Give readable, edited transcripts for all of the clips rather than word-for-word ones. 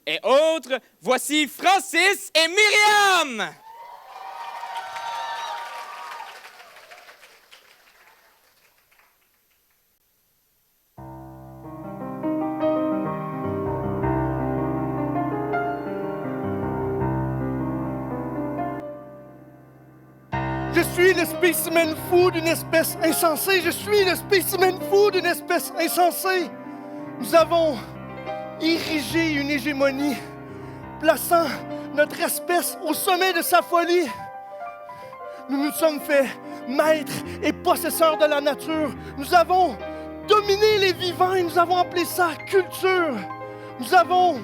Et autres, voici Francis et Myriam! Je suis le spécimen fou d'une espèce insensée. Je suis le spécimen fou d'une espèce insensée. Nous avons érigé une hégémonie, plaçant notre espèce au sommet de sa folie. Nous nous sommes fait maîtres et possesseurs de la nature. Nous avons dominé les vivants et nous avons appelé ça culture. Nous avons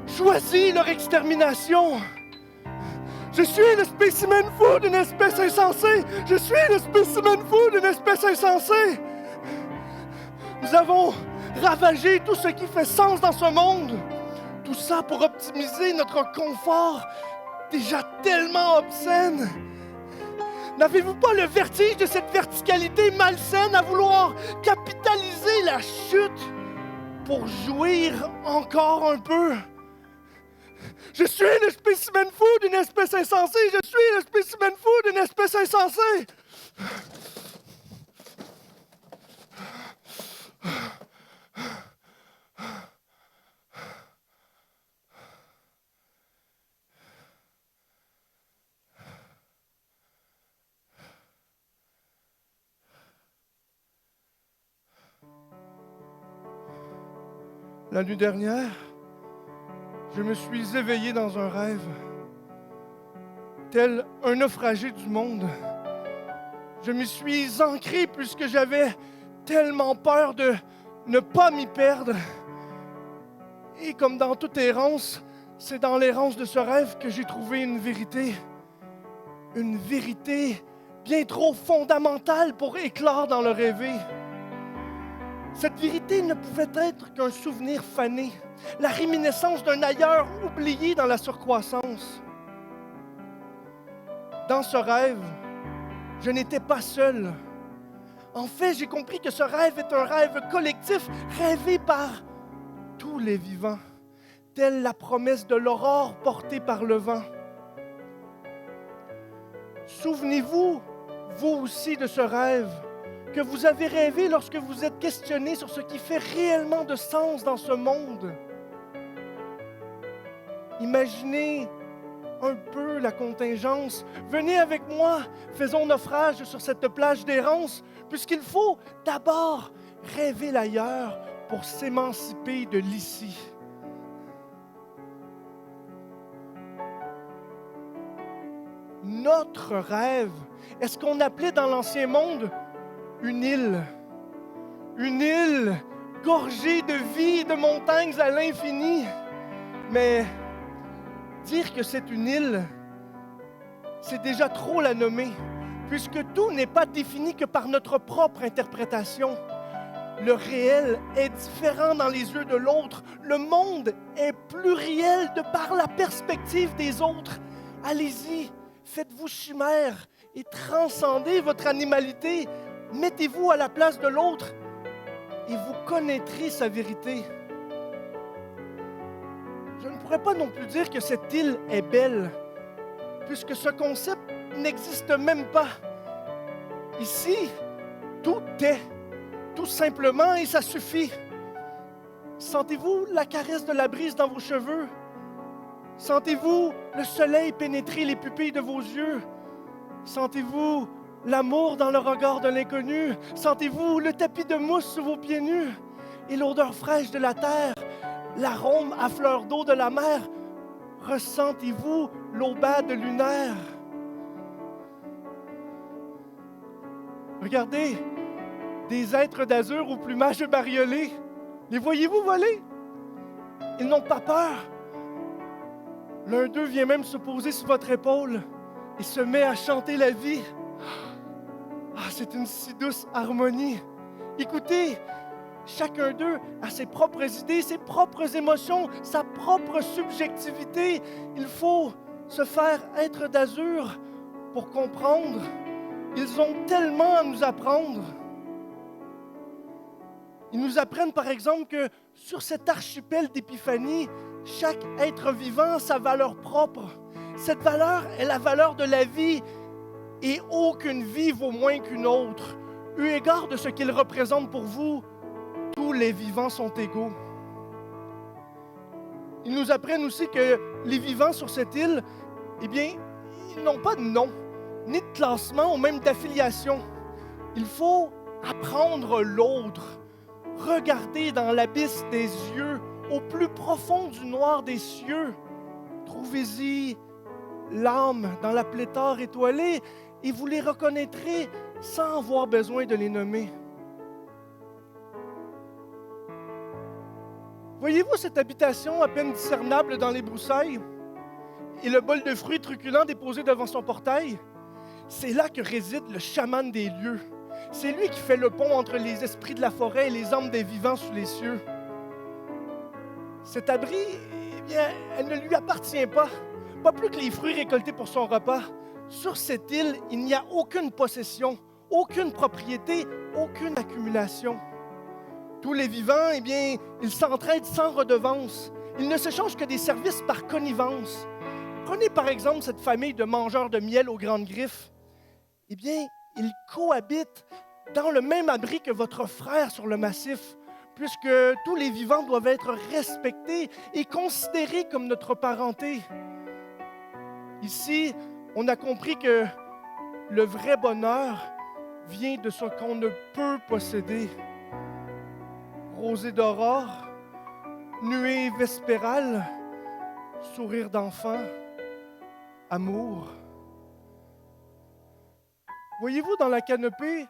choisi leur extermination. Je suis le spécimen fou d'une espèce insensée. Je suis le spécimen fou d'une espèce insensée. Nous avons ravagé tout ce qui fait sens dans ce monde. Tout ça pour optimiser notre confort déjà tellement obscène. N'avez-vous pas le vertige de cette verticalité malsaine à vouloir capitaliser la chute pour jouir encore un peu? Je suis le spécimen fou d'une espèce insensée. Je suis le spécimen fou d'une espèce insensée. La nuit dernière, je me suis éveillé dans un rêve, tel un naufragé du monde. Je m'y suis ancré puisque j'avais tellement peur de ne pas m'y perdre. Et comme dans toute errance, c'est dans l'errance de ce rêve que j'ai trouvé une vérité bien trop fondamentale pour éclore dans le rêvé. Cette vérité ne pouvait être qu'un souvenir fané, la réminiscence d'un ailleurs oublié dans la surcroissance. Dans ce rêve, je n'étais pas seul. En fait, j'ai compris que ce rêve est un rêve collectif, rêvé par tous les vivants, telle la promesse de l'aurore portée par le vent. Souvenez-vous, vous aussi, de ce rêve que vous avez rêvé lorsque vous êtes questionné sur ce qui fait réellement de sens dans ce monde. Imaginez un peu la contingence. Venez avec moi, faisons naufrage sur cette plage d'errance, puisqu'il faut d'abord rêver l'ailleurs pour s'émanciper de l'ici. Notre rêve est ce qu'on appelait dans l'Ancien Monde une île gorgée de vie et de montagnes à l'infini. Mais dire que c'est une île, c'est déjà trop la nommer, puisque tout n'est pas défini que par notre propre interprétation. Le réel est différent dans les yeux de l'autre. Le monde est pluriel de par la perspective des autres. Allez-y, faites-vous chimère et transcendez votre animalité. Mettez-vous à la place de l'autre et vous connaîtrez sa vérité. Je ne pourrais pas non plus dire que cette île est belle, puisque ce concept n'existe même pas. Ici, tout est, tout simplement, et ça suffit. Sentez-vous la caresse de la brise dans vos cheveux? Sentez-vous le soleil pénétrer les pupilles de vos yeux? Sentez-vous l'amour dans le regard de l'inconnu? Sentez-vous le tapis de mousse sous vos pieds nus? Et l'odeur fraîche de la terre, l'arôme à fleur d'eau de la mer? Ressentez-vous l'aubade lunaire? Regardez, des êtres d'azur au plumage bariolé. Les voyez-vous voler? Ils n'ont pas peur. L'un d'eux vient même se poser sur votre épaule et se met à chanter la vie. Ah, c'est une si douce harmonie. Écoutez, chacun d'eux a ses propres idées, ses propres émotions, sa propre subjectivité. Il faut se faire être d'azur pour comprendre. Ils ont tellement à nous apprendre. Ils nous apprennent par exemple que sur cet archipel d'Épiphanie, chaque être vivant a sa valeur propre. Cette valeur est la valeur de la vie et aucune vie vaut moins qu'une autre. Eu égard de ce qu'il représente pour vous, tous les vivants sont égaux. Ils nous apprennent aussi que les vivants sur cette île, eh bien, ils n'ont pas de nom, ni de classement ou même d'affiliation. Il faut apprendre l'autre, regarder dans l'abysse des yeux, au plus profond du noir des cieux. Trouvez-y l'âme dans la pléthore étoilée et vous les reconnaîtrez sans avoir besoin de les nommer. Voyez-vous cette habitation à peine discernable dans les broussailles et le bol de fruits truculents déposé devant son portail? C'est là que réside le chaman des lieux. C'est lui qui fait le pont entre les esprits de la forêt et les âmes des vivants sous les cieux. Cet abri, eh bien, elle ne lui appartient pas plus que les fruits récoltés pour son repas. Sur cette île, il n'y a aucune possession, aucune propriété, aucune accumulation. Tous les vivants, eh bien, ils s'entraident sans redevance. Ils ne s'échangent que des services par connivence. Prenez par exemple cette famille de mangeurs de miel aux grandes griffes. Eh bien, ils cohabitent dans le même abri que votre frère sur le massif, puisque tous les vivants doivent être respectés et considérés comme notre parenté. Ici, on a compris que le vrai bonheur vient de ce qu'on ne peut posséder. Rosée d'aurore, nuée vespérale, sourire d'enfant, amour. Voyez-vous dans la canopée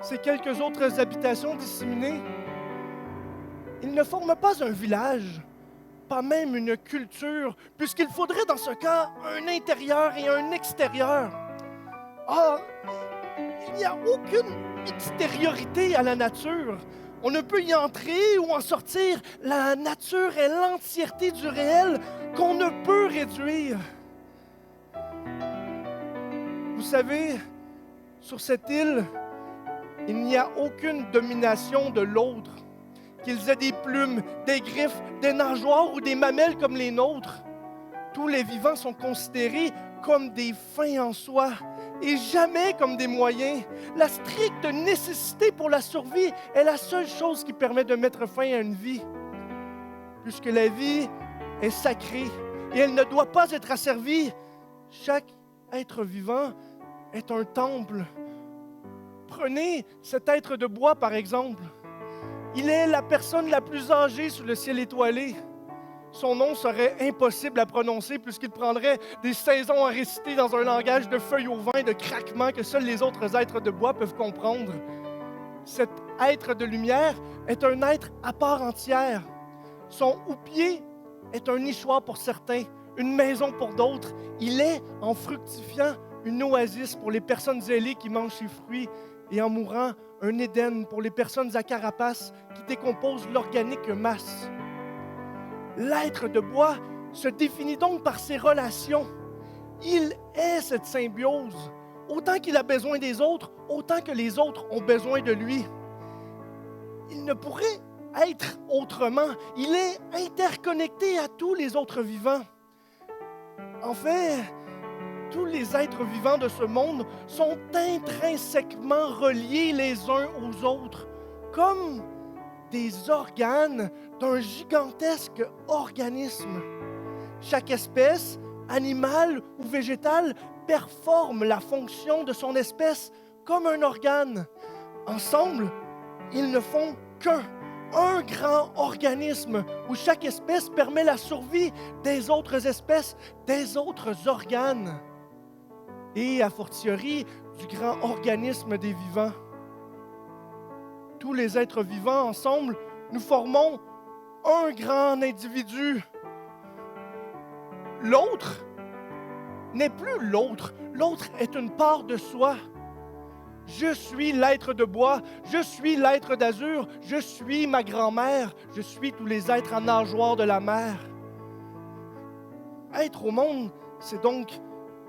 ces quelques autres habitations disséminées? Ils ne forment pas un village, pas même une culture, puisqu'il faudrait dans ce cas un intérieur et un extérieur. Or, il n'y a aucune extériorité à la nature. On ne peut y entrer ou en sortir. La nature est l'entièreté du réel qu'on ne peut réduire. Vous savez, sur cette île, il n'y a aucune domination de l'autre. Qu'ils aient des plumes, des griffes, des nageoires ou des mamelles comme les nôtres. Tous les vivants sont considérés comme des fins en soi et jamais comme des moyens. La stricte nécessité pour la survie est la seule chose qui permet de mettre fin à une vie. Puisque la vie est sacrée et elle ne doit pas être asservie, chaque être vivant est un temple. Prenez cet être de bois par exemple. Il est la personne la plus âgée sous le ciel étoilé. Son nom serait impossible à prononcer puisqu'il prendrait des saisons à réciter dans un langage de feuilles au vent et de craquements que seuls les autres êtres de bois peuvent comprendre. Cet être de lumière est un être à part entière. Son houppier est un nichoir pour certains, une maison pour d'autres. Il est, en fructifiant, une oasis pour les personnes zélées qui mangent ses fruits et en mourant, un Éden pour les personnes à carapace qui décomposent l'organique masse. L'être de bois se définit donc par ses relations. Il est cette symbiose. Autant qu'il a besoin des autres, autant que les autres ont besoin de lui. Il ne pourrait être autrement. Il est interconnecté à tous les autres vivants. En fait, tous les êtres vivants de ce monde sont intrinsèquement reliés les uns aux autres, comme des organes d'un gigantesque organisme. Chaque espèce, animale ou végétale, performe la fonction de son espèce comme un organe. Ensemble, ils ne font un grand organisme où chaque espèce permet la survie des autres espèces, des autres organes. Et a fortiori du grand organisme des vivants. Tous les êtres vivants ensemble, nous formons un grand individu. L'autre n'est plus l'autre. L'autre est une part de soi. Je suis l'être de bois, je suis l'être d'azur, je suis ma grand-mère, je suis tous les êtres en nageoire de la mer. Être au monde, c'est donc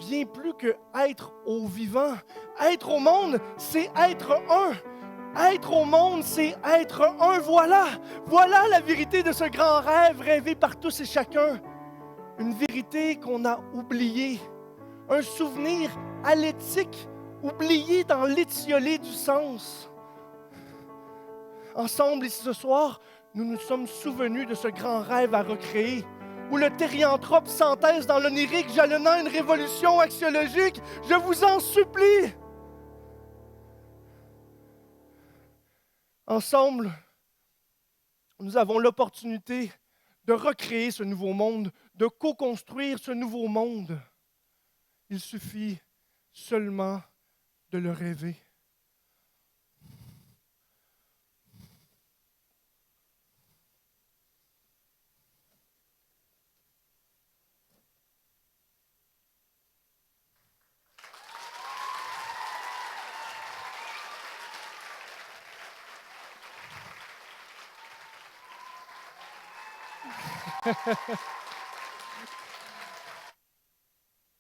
bien plus que être au vivant. Être au monde, c'est être un. Être au monde, c'est être un. Voilà la vérité de ce grand rêve rêvé par tous et chacun. Une vérité qu'on a oubliée. Un souvenir alétique oublié dans l'étiolé du sens. Ensemble, ici ce soir, nous nous sommes souvenus de ce grand rêve à recréer, où le thérianthrope s'entaise dans l'onirique, jalonnant une révolution axiologique. Je vous en supplie! Ensemble, nous avons l'opportunité de recréer ce nouveau monde, de co-construire ce nouveau monde. Il suffit seulement de le rêver.